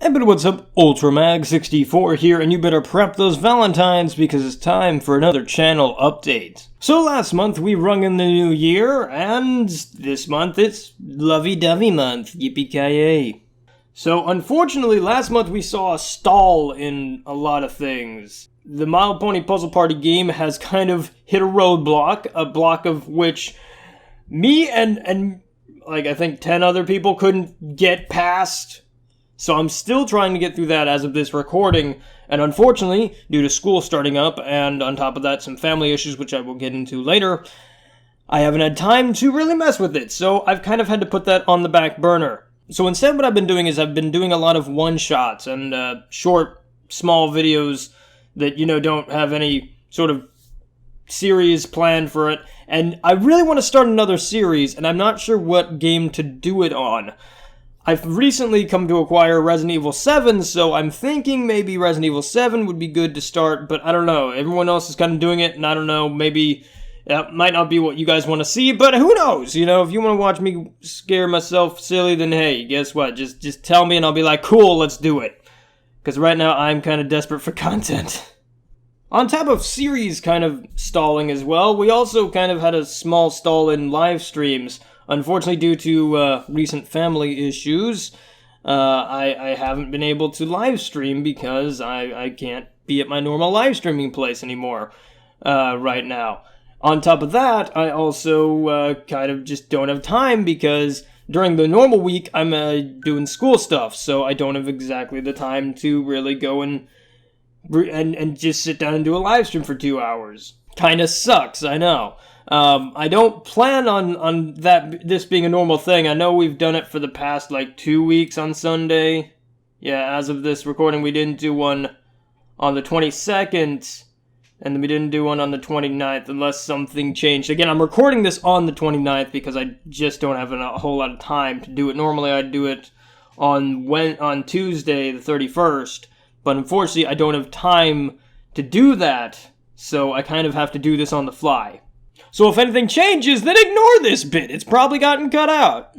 Hey, but what's up? Ultramag64 here, and you better prep those Valentines because it's time for another channel update. So last month we rung in the new year, and this month it's lovey-dovey month, yippee-ki-yay. So unfortunately last month we saw a stall in a lot of things. The My Little Pony Puzzle Party game has kind of hit a roadblock, a block of which me and like I think 10 other people couldn't get past. So I'm still trying to get through that as of this recording, and unfortunately, due to school starting up, and on top of that some family issues which I will get into later, I haven't had time to really mess with it, so I've kind of had to put that on the back burner. So instead what I've been doing is I've been doing a lot of one-shots and short, small videos that, you know, don't have any sort of series planned for it, and I really want to start another series, and I'm not sure what game to do it on. I've recently come to acquire Resident Evil 7, so I'm thinking maybe Resident Evil 7 would be good to start, but I don't know. Everyone else is kind of doing it, and I don't know, maybe that might not be what you guys want to see, but who knows? You know, if you want to watch me scare myself silly, then hey, guess what? Just tell me and I'll be like, cool, let's do it. Because right now I'm kind of desperate for content. On top of series kind of stalling as well, we also kind of had a small stall in live streams. Unfortunately, due to recent family issues, I haven't been able to live stream because I can't be at my normal live streaming place anymore right now. On top of that, I also kind of just don't have time because during the normal week, I'm doing school stuff, so I don't have exactly the time to really go and just sit down and do a live stream for 2 hours. Kinda sucks, I know. I don't plan on this being a normal thing. I know we've done it for the past, 2 weeks on Sunday. Yeah, as of this recording, we didn't do one on the 22nd, and then we didn't do one on the 29th, unless something changed. Again, I'm recording this on the 29th because I just don't have a whole lot of time to do it. Normally, I'd do it on Tuesday, the 31st, but unfortunately, I don't have time to do that, so I kind of have to do this on the fly. So if anything changes, then ignore this bit. It's probably gotten cut out.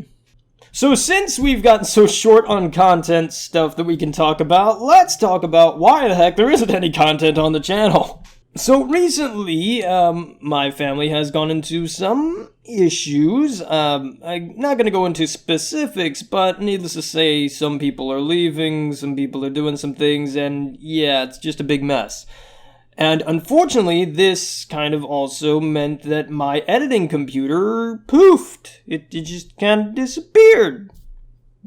So since we've gotten so short on content stuff that we can talk about, let's talk about why the heck there isn't any content on the channel. So recently, my family has gone into some issues. I'm not going to go into specifics, but needless to say, some people are leaving, some people are doing some things, and yeah, it's just a big mess. And unfortunately, this kind of also meant that my editing computer poofed. It just kind of disappeared.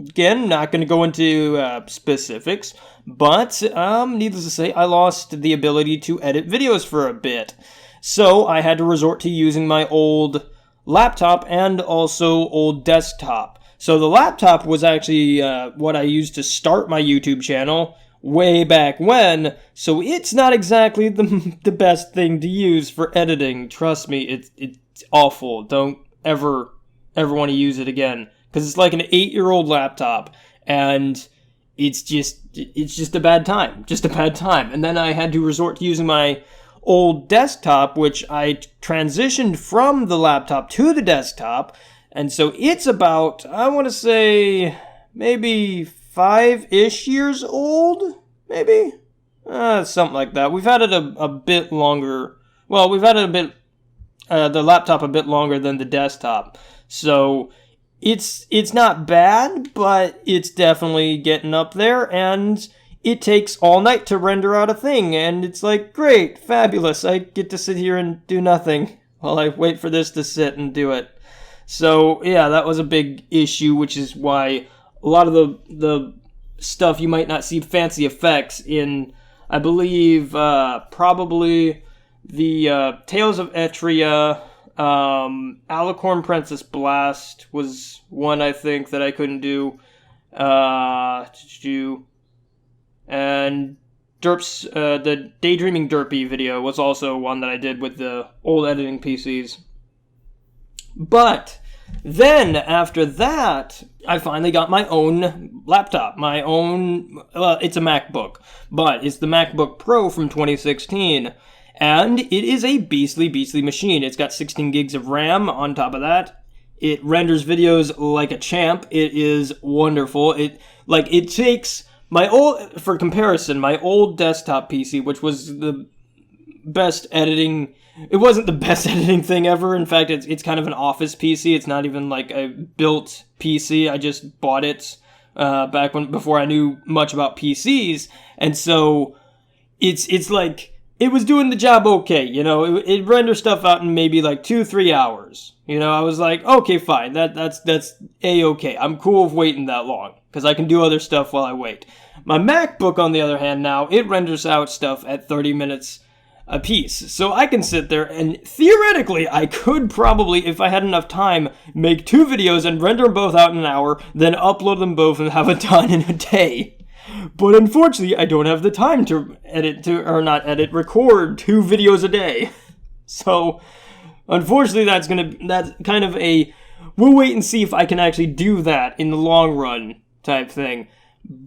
Again, not going to go into specifics, but needless to say, I lost the ability to edit videos for a bit. So I had to resort to using my old laptop and also old desktop. So the laptop was actually what I used to start my YouTube channel way back when, so it's not exactly the best thing to use for editing. Trust me, it's awful. Don't ever want to use it again, because it's like an 8-year-old laptop, and it's just a bad time. Just a bad time. And then I had to resort to using my old desktop, which I transitioned from the laptop to the desktop, and so it's about, I want to say, maybe 5-ish years old, maybe? Something like that. We've had it a bit longer. Well, we've had it the laptop a bit longer than the desktop. So, it's not bad, but it's definitely getting up there, and it takes all night to render out a thing, and it's like, great, fabulous, I get to sit here and do nothing while I wait for this to sit and do it. So, yeah, that was a big issue, which is why a lot of the stuff you might not see fancy effects in, I believe, probably the Tales of Etria, Alicorn Princess Blast was one, I think, that I couldn't do, and Derp's, the Daydreaming Derpy video was also one that I did with the old editing PCs. But then, after that, I finally got my own laptop. My own, it's a MacBook, but it's the MacBook Pro from 2016. And it is a beastly machine. It's got 16 gigs of RAM on top of that. It renders videos like a champ. It is wonderful. It takes for comparison, my old desktop PC, which was the best editing, it wasn't the best editing thing ever. In fact, it's kind of an office PC. It's not even like a built PC. I just bought it before I knew much about PCs, and so it's like it was doing the job okay. You know, it renders stuff out in maybe like 2-3 hours. You know, I was like, okay, fine, that's a-okay. I'm cool with waiting that long because I can do other stuff while I wait. My MacBook, on the other hand, now it renders out stuff at 30 minutes a piece. So I can sit there and theoretically I could probably, if I had enough time, make 2 videos and render them both out in an hour, then upload them both and have it done in a day. But unfortunately, I don't have the time to record 2 videos a day. So unfortunately, that's kind of a, we'll wait and see if I can actually do that in the long run type thing.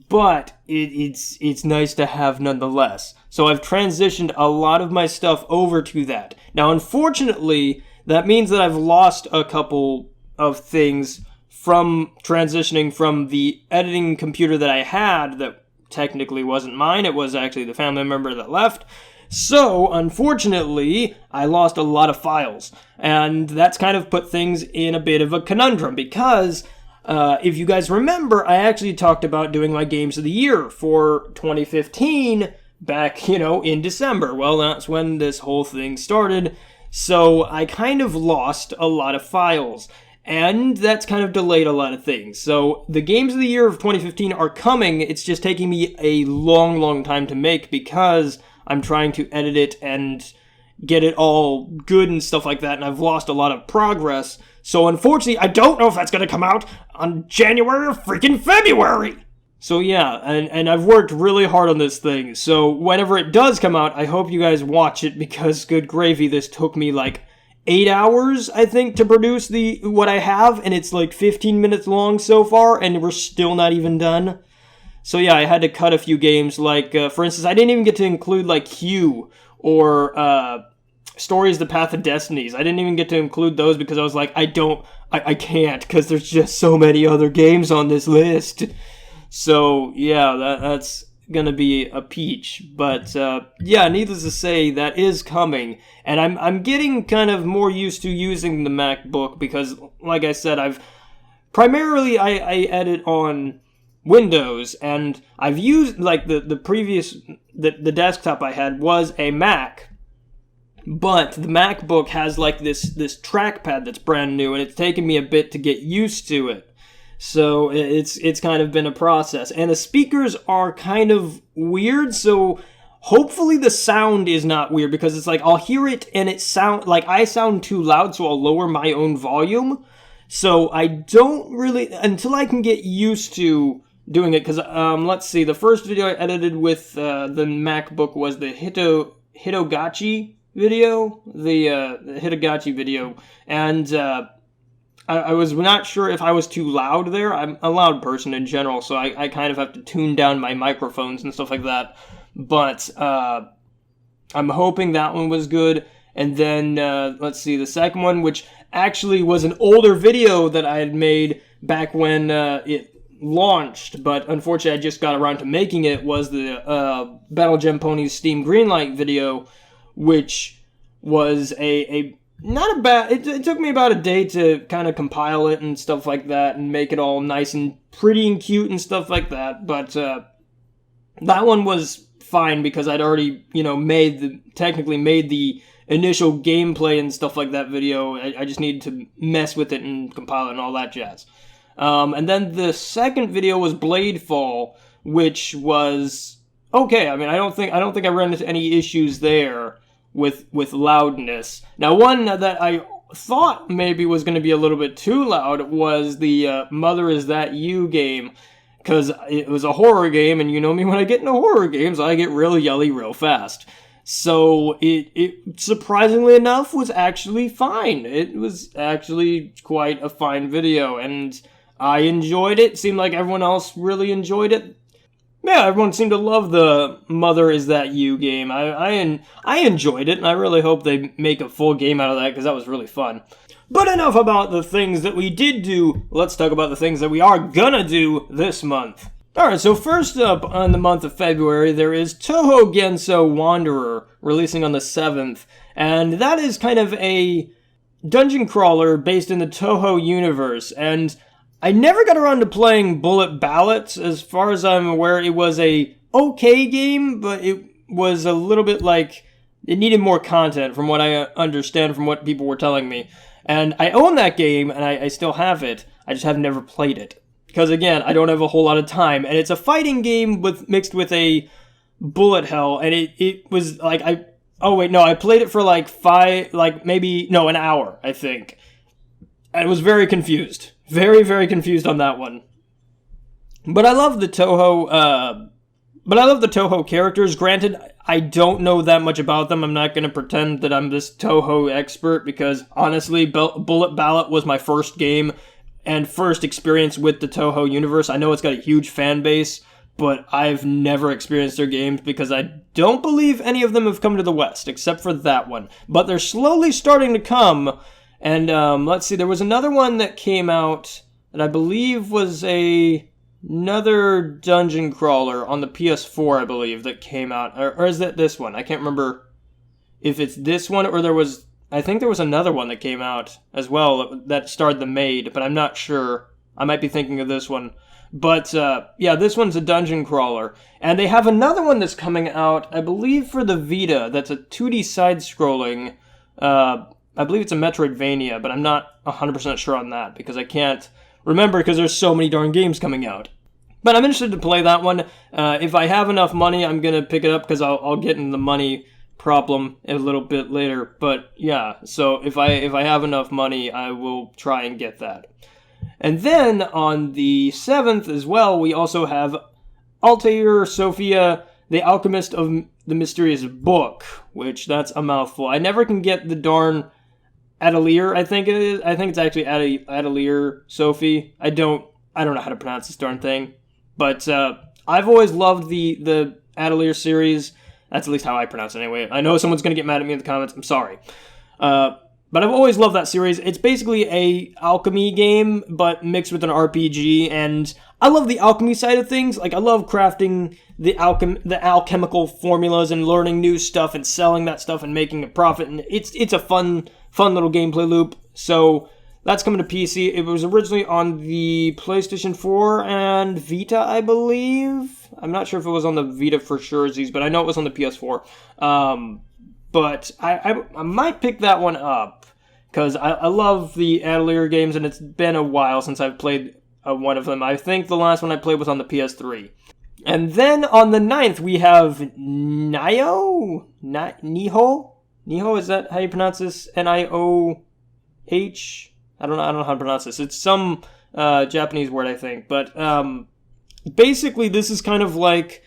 But it's nice to have nonetheless. So I've transitioned a lot of my stuff over to that. Now, unfortunately, that means that I've lost a couple of things from transitioning from the editing computer that I had that technically wasn't mine. It was actually the family member that left. So, unfortunately, I lost a lot of files. And that's kind of put things in a bit of a conundrum because if you guys remember, I actually talked about doing my Games of the Year for 2015 back, in December. Well, that's when this whole thing started. So I kind of lost a lot of files. And that's kind of delayed a lot of things. So the Games of the Year of 2015 are coming. It's just taking me a long, long time to make because I'm trying to edit it and get it all good and stuff like that. And I've lost a lot of progress. So unfortunately, I don't know if that's going to come out on January or freaking February. So yeah, and I've worked really hard on this thing. So whenever it does come out, I hope you guys watch it because good gravy, this took me like 8 hours, I think, to produce what I have. And it's like 15 minutes long so far, and we're still not even done. So yeah, I had to cut a few games. Like, for instance, I didn't even get to include like Q or Stories: The Path of Destinies. I didn't even get to include those because I was like, I can't, because there's just so many other games on this list. So, yeah, that's gonna be a peach. But, yeah, needless to say, that is coming. And I'm getting kind of more used to using the MacBook because, like I said, primarily I edit on Windows, and I've used, like, the previous, the desktop I had was a Mac. But the MacBook has like this trackpad that's brand new, and it's taken me a bit to get used to it. So it's kind of been a process. And the speakers are kind of weird, so hopefully the sound is not weird, because it's like I'll hear it and it sound like I sound too loud, so I'll lower my own volume. So I don't really, until I can get used to doing it, because let's see, the first video I edited with the MacBook was the Hitagachi video, the Hitagachi video, and I was not sure if I was too loud there. I'm a loud person in general, so I kind of have to tune down my microphones and stuff like that, but I'm hoping that one was good. And then, let's see, the second one, which actually was an older video that I had made back when it launched, but unfortunately I just got around to making it, was the Battle Gem Ponies Steam Greenlight video, which was not a bad, it took me about a day to kind of compile it and stuff like that and make it all nice and pretty and cute and stuff like that, but that one was fine because I'd already, technically made the initial gameplay and stuff like that video. I just needed to mess with it and compile it and all that jazz. And then the second video was Bladefall, which was okay. I mean, I don't think I ran into any issues there with loudness. Now, one that I thought maybe was going to be a little bit too loud was the Mother Is That You game, because it was a horror game, and you know me, when I get into horror games, I get real yelly real fast. So it surprisingly enough was actually fine. It was actually quite a fine video, and I enjoyed it. Seemed like everyone else really enjoyed it. Yeah, everyone seemed to love the Mother Is That You game. I enjoyed it, and I really hope they make a full game out of that, because that was really fun. But enough about the things that we did do. Let's talk about the things that we are gonna do this month. Alright, so first up on the month of February, there is Touhou Genso Wanderer, releasing on the 7th, and that is kind of a dungeon crawler based in the Touhou universe, and I never got around to playing Bullet Ballots. As far as I'm aware, it was a okay game, but it was a little bit like, it needed more content from what I understand from what people were telling me. And I own that game, and I still have it, I just have never played it. Because again, I don't have a whole lot of time, and it's a fighting game mixed with a bullet hell, and it was like, I played it for an hour, I think. I was very confused. Very, very confused on that one. But I love the Touhou, characters. Granted, I don't know that much about them. I'm not going to pretend that I'm this Touhou expert, because honestly, Bullet Ballot was my first game and first experience with the Touhou universe. I know it's got a huge fan base, but I've never experienced their games because I don't believe any of them have come to the West, except for that one. But they're slowly starting to come, and let's see, there was another one that came out that I believe was another dungeon crawler on the PS4, I believe, that came out. Or is that this one? I can't remember if it's this one, or I think there was another one that came out as well that starred the maid, but I'm not sure. I might be thinking of this one. But, yeah, this one's a dungeon crawler. And they have another one that's coming out, I believe, for the Vita, that's a 2D side-scrolling. I believe it's a Metroidvania, but I'm not 100% sure on that, because I can't remember, because there's so many darn games coming out. But I'm interested to play that one. If I have enough money, I'm going to pick it up, because I'll get in the money problem a little bit later. But yeah, so if I have enough money, I will try and get that. And then on the 7th as well, we also have Altair Sophia, the Alchemist of the Mysterious Book, which that's a mouthful. I never can get the darn Atelier, I think it is. I think it's actually Atelier Sophie. I don't know how to pronounce this darn thing. But I've always loved the Atelier series. That's at least how I pronounce it anyway. I know someone's going to get mad at me in the comments. I'm sorry. But I've always loved that series. It's basically a alchemy game, but mixed with an RPG, and I love the alchemy side of things. Like, I love crafting the alchemical formulas and learning new stuff and selling that stuff and making a profit, and it's a fun little gameplay loop. So that's coming to PC. It was originally on the PlayStation 4 and Vita, I believe. I'm not sure if it was on the Vita for sure, but I know it was on the PS4. But I might pick that one up, because I love the Atelier games, and it's been a while since I've played one of them. I think the last one I played was on the PS3. And then on the 9th, we have Niho? Niho, is that how you pronounce this? Nioh? I don't know how to pronounce this. It's some Japanese word, I think. But basically, this is kind of like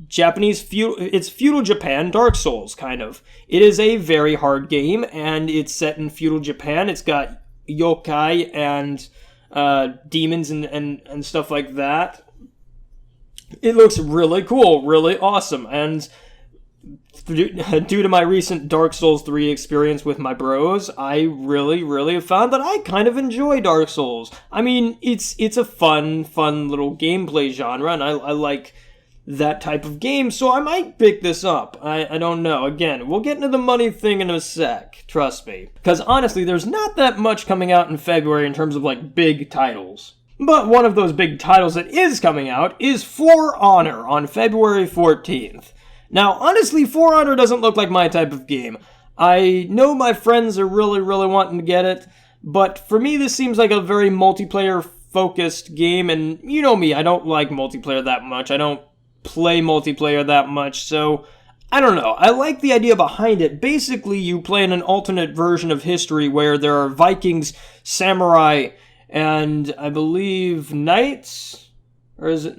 Japanese it's feudal Japan, Dark Souls, kind of. It is a very hard game, and it's set in feudal Japan. It's got yokai and demons and stuff like that. It looks really cool, really awesome, and due to my recent Dark Souls 3 experience with my bros, I really, really have found that I kind of enjoy Dark Souls. I mean, it's a fun little gameplay genre, and I like that type of game, so I might pick this up. I don't know. Again, we'll get into the money thing in a sec, trust me. Because honestly, there's not that much coming out in February in terms of, like, big titles. But one of those big titles that is coming out is For Honor on February 14th. Now, honestly, For Honor doesn't look like my type of game. I know my friends are really, really wanting to get it, but for me, this seems like a very multiplayer-focused game, and you know me, I don't like multiplayer that much. I don't play multiplayer that much, so I don't know. I like the idea behind it. Basically, you play in an alternate version of history where there are Vikings, samurai, and I believe knights? Or is it?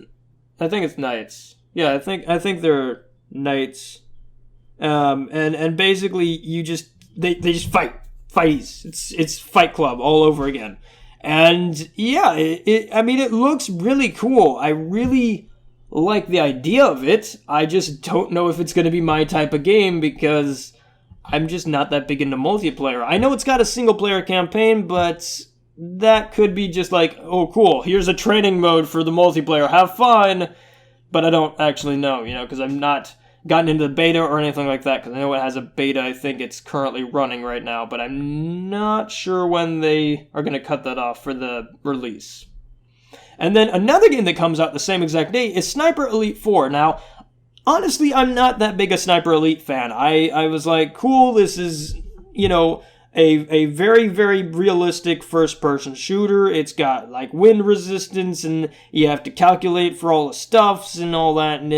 I think it's knights. Yeah, I think they're knights. And basically you just they just fight. Fighties. It's Fight Club all over again. And yeah, it looks really cool. I really like the idea of it. I just don't know if it's going to be my type of game, because I'm just not that big into multiplayer. I know it's got a single player campaign, but that could be just like, oh cool, here's a training mode for the multiplayer, have fun, but I don't actually know, because I've not gotten into the beta or anything like that, because I know it has a beta. I think it's currently running right now, but I'm not sure when they are going to cut that off for the release. And then another game that comes out the same exact day is Sniper Elite 4. Now, honestly, I'm not that big a Sniper Elite fan. I was like, cool, this is, a very, very realistic first-person shooter. It's got, like, wind resistance, and you have to calculate for all the stuffs and all that, and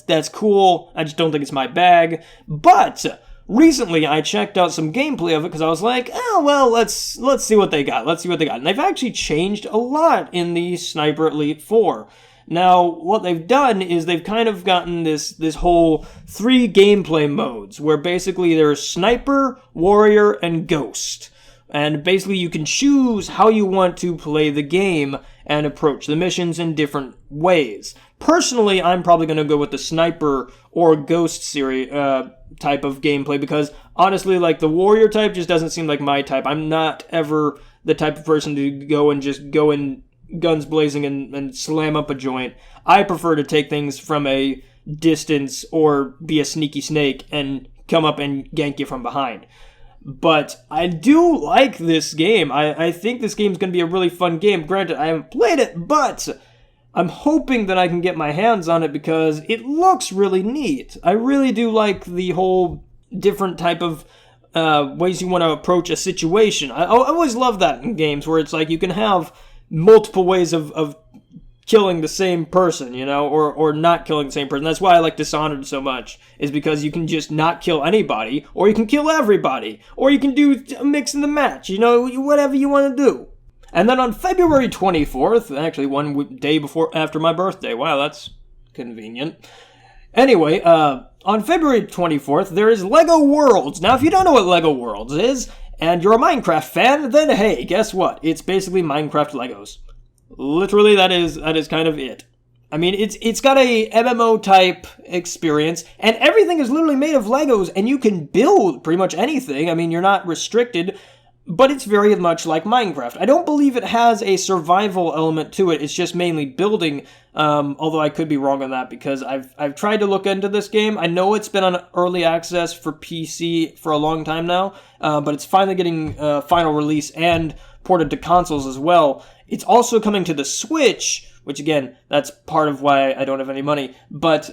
that's cool. I just don't think it's my bag. But recently, I checked out some gameplay of it, because I was like, oh, well, let's see what they got. And they've actually changed a lot in the Sniper Elite 4. Now, what they've done is they've kind of gotten this whole 3 gameplay modes, where basically there's Sniper, Warrior, and Ghost. And basically you can choose how you want to play the game and approach the missions in different ways. Personally, I'm probably going to go with the Sniper or Ghost series type of gameplay, because honestly, like, the Warrior type just doesn't seem like my type. I'm not ever the type of person to go in guns blazing and slam up a joint. I prefer to take things from a distance or be a sneaky snake and come up and gank you from behind. But I do like this game. I think this game's going to be a really fun game. Granted, I haven't played it, but I'm hoping that I can get my hands on it because it looks really neat. I really do like the whole different type of ways you want to approach a situation. I always love that in games where it's like you can have multiple ways of killing the same person, or not killing the same person. That's why I like Dishonored so much, is because you can just not kill anybody, or you can kill everybody, or you can do a mix and the match, whatever you want to do. And then on February 24th, actually one day after my birthday, wow, that's convenient. Anyway, on February 24th, there is LEGO Worlds. Now, if you don't know what LEGO Worlds is, and you're a Minecraft fan, then hey, guess what? It's basically Minecraft Legos. Literally, that is kind of it. I mean, it's got a MMO type experience, and everything is literally made of Legos, and you can build pretty much anything. I mean, you're not restricted, but it's very much like Minecraft. I don't believe it has a survival element to it. It's just mainly building, although I could be wrong on that because I've tried to look into this game. I know it's been on early access for PC for a long time now, but it's finally getting final release and ported to consoles as well. It's also coming to the Switch, which again, that's part of why I don't have any money, but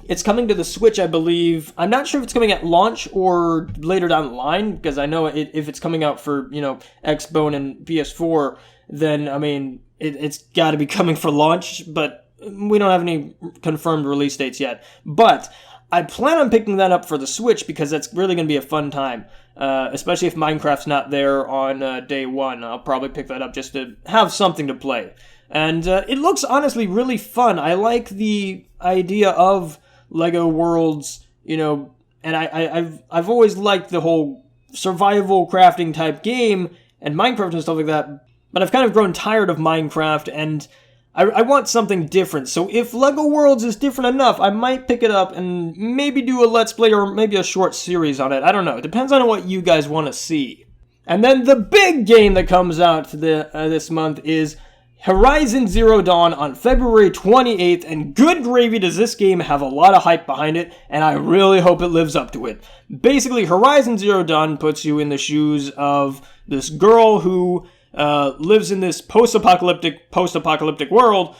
it's coming to the Switch, I believe. I'm not sure if it's coming at launch or later down the line, because I know if it's coming out for, Xbone and PS4, then, I mean, it's got to be coming for launch, but we don't have any confirmed release dates yet. But I plan on picking that up for the Switch, because that's really going to be a fun time, especially if Minecraft's not there on day one. I'll probably pick that up just to have something to play. And it looks honestly really fun. I like the idea of LEGO Worlds, and I've always liked the whole survival crafting type game and Minecraft and stuff like that, but I've kind of grown tired of Minecraft, and I want something different. So if LEGO Worlds is different enough, I might pick it up and maybe do a Let's Play or maybe a short series on it. I don't know. It depends on what you guys want to see. And then the big game that comes out this month is Horizon Zero Dawn on February 28th, and good gravy does this game have a lot of hype behind it, and I really hope it lives up to it. Basically, Horizon Zero Dawn puts you in the shoes of this girl who lives in this post-apocalyptic world,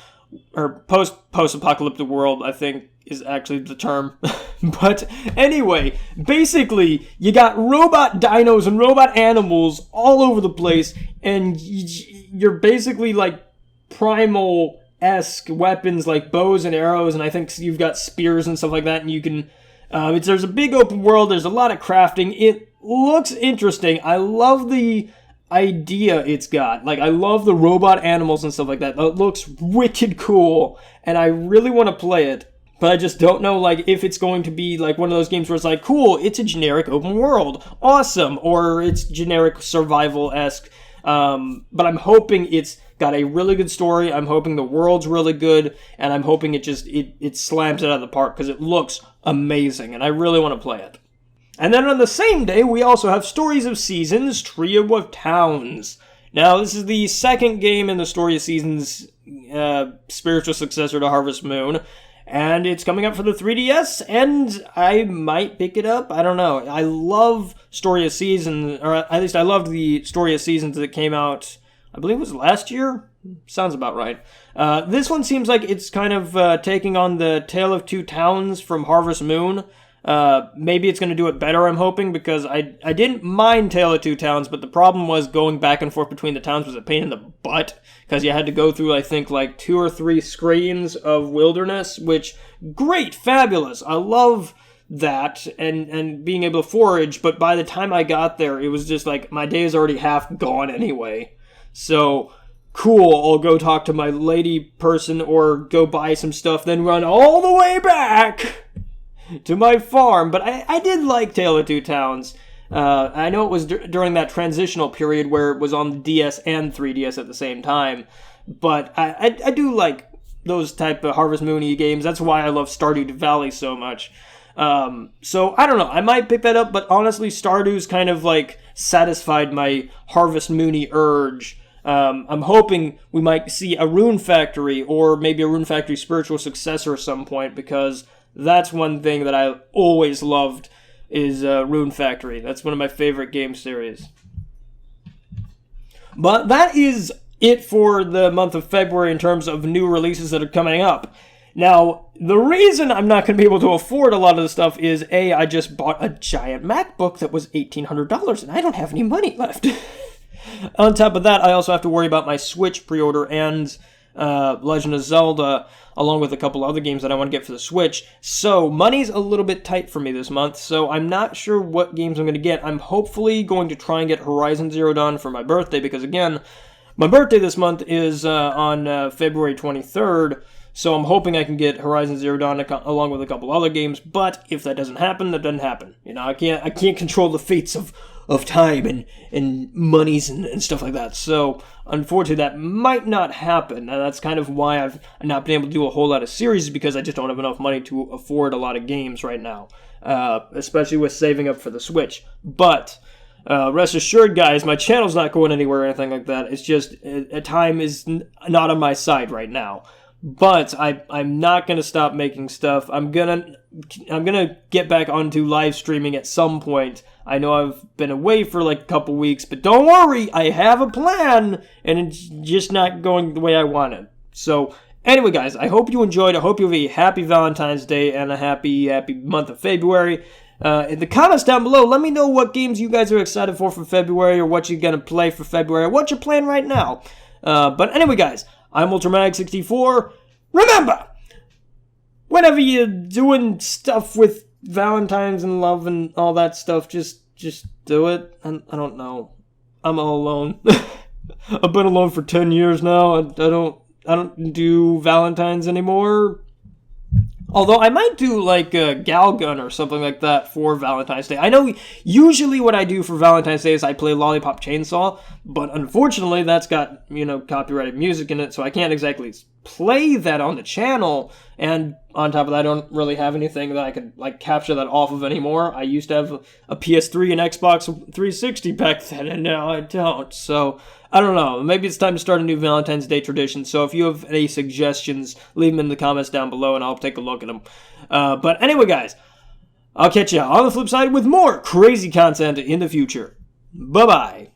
or post-apocalyptic world, I think is actually the term. But anyway, basically, you got robot dinos and robot animals all over the place, and you're basically like primal-esque weapons like bows and arrows, and I think you've got spears and stuff like that, and you can... there's a big open world, there's a lot of crafting, it looks interesting. I love the idea it's got. Like, I love the robot animals and stuff like that. It looks wicked cool, and I really want to play it, but I just don't know, like, if it's going to be like one of those games where it's like, cool, it's a generic open world, awesome, or it's generic survival-esque, but I'm hoping it's got a really good story. I'm hoping the world's really good, and I'm hoping it slams it out of the park, because it looks amazing, and I really want to play it. And then on the same day, we also have Stories of Seasons, Trio of Towns. Now, this is the second game in the Story of Seasons spiritual successor to Harvest Moon, and it's coming up for the 3DS, and I might pick it up. I don't know. I love Story of Seasons, or at least I loved the Story of Seasons that came out, I believe it was last year? Sounds about right. This one seems like it's kind of taking on the Tale of Two Towns from Harvest Moon. Maybe it's going to do it better, I'm hoping, because I didn't mind Tale of Two Towns, but the problem was going back and forth between the towns was a pain in the butt, because you had to go through, I think, like 2 or 3 screens of wilderness, which, great, fabulous, I love that, and being able to forage, but by the time I got there, it was just like, my day is already half gone anyway, so cool, I'll go talk to my lady person, or go buy some stuff, then run all the way back to my farm. But I did like Tale of Two Towns. I know it was during that transitional period where it was on the DS and 3DS at the same time, but I do like those type of Harvest Moon-y games. That's why I love Stardew Valley so much. So I don't know, I might pick that up, but honestly Stardew's kind of like satisfied my Harvest Moon-y urge. I'm hoping we might see a Rune Factory, or maybe a Rune Factory spiritual successor at some point, because that's one thing that I always loved, is Rune Factory. That's one of my favorite game series. But that is it for the month of February in terms of new releases that are coming up. Now, the reason I'm not going to be able to afford a lot of the stuff is, A, I just bought a giant MacBook that was $1,800, and I don't have any money left. On top of that, I also have to worry about my Switch pre-order and Legend of Zelda, along with a couple other games that I want to get for the Switch. So money's a little bit tight for me this month, so I'm not sure what games I'm going to get. I'm hopefully going to try and get Horizon Zero Dawn for my birthday, because again, my birthday this month is on February 23rd, so I'm hoping I can get Horizon Zero Dawn along with a couple other games, but if that doesn't happen, that doesn't happen. You know, I can't control the fates of time and monies and stuff like that. So, unfortunately, that might not happen. And that's kind of why I've not been able to do a whole lot of series, because I just don't have enough money to afford a lot of games right now. Especially with saving up for the Switch. But rest assured, guys, my channel's not going anywhere or anything like that. It's just, time is not on my side right now. But I'm not going to stop making stuff. I'm gonna get back onto live streaming at some point. I know I've been away for like a couple weeks, but don't worry, I have a plan, and it's just not going the way I want it. So, anyway, guys, I hope you enjoyed. I hope you have a happy Valentine's Day and a happy month of February. In the comments down below, let me know what games you guys are excited for February, or what you're gonna play for February, or what you're playing right now. But anyway, guys, I'm UltraMag64. Remember, whenever you're doing stuff with Valentine's and love and all that stuff, just do it. I don't know. I'm all alone. I've been alone for 10 years now. I don't do Valentine's anymore. Although I might do like a Galgun or something like that for Valentine's Day. I know usually what I do for Valentine's Day is I play Lollipop Chainsaw, but unfortunately that's got, copyrighted music in it, so I can't exactly play that on the channel. And on top of that, I don't really have anything that I could like capture that off of anymore. I used to have a PS3 and Xbox 360 back then, and now I don't. So I don't know. Maybe it's time to start a new Valentine's Day tradition. So if you have any suggestions, leave them in the comments down below, and I'll take a look at them. But anyway, guys, I'll catch you on the flip side with more crazy content in the future. Bye-bye.